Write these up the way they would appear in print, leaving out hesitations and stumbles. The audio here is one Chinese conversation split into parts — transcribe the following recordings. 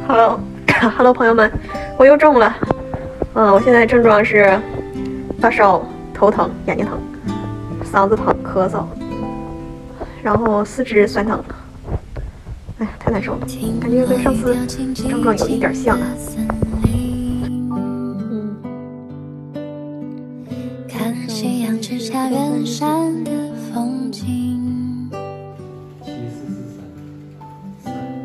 Hello，朋友们，我又中了。我现在症状是发烧、头疼、眼睛疼、嗓子疼、咳嗽，然后四肢酸疼。哎呀，太难受了，感觉跟上次症状有一点像啊。看夕阳之下远山的风景，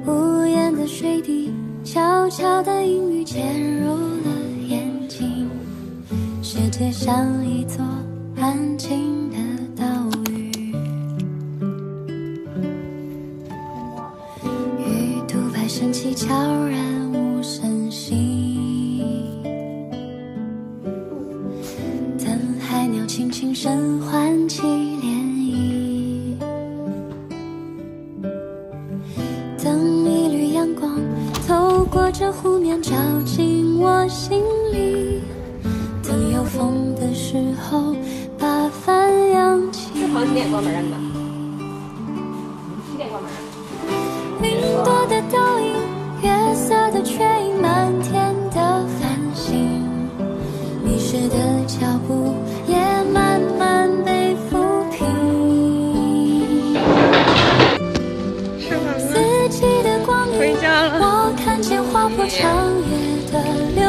无言的水滴，悄悄的阴雨潜入了眼睛，世界像一座安静的岛屿，鱼肚白升起，悄然无声息，等海鸟轻轻声唤起涟漪，等一缕阳光透过这湖面照进我心里，等有风的时候把帆扬起。这朋友几点关门啊？你们几点关门啊？云朵的倒影，月色的缺影，满天的繁星，迷失的脚步也慢慢被抚平。四季的光影，我看见划破长夜的流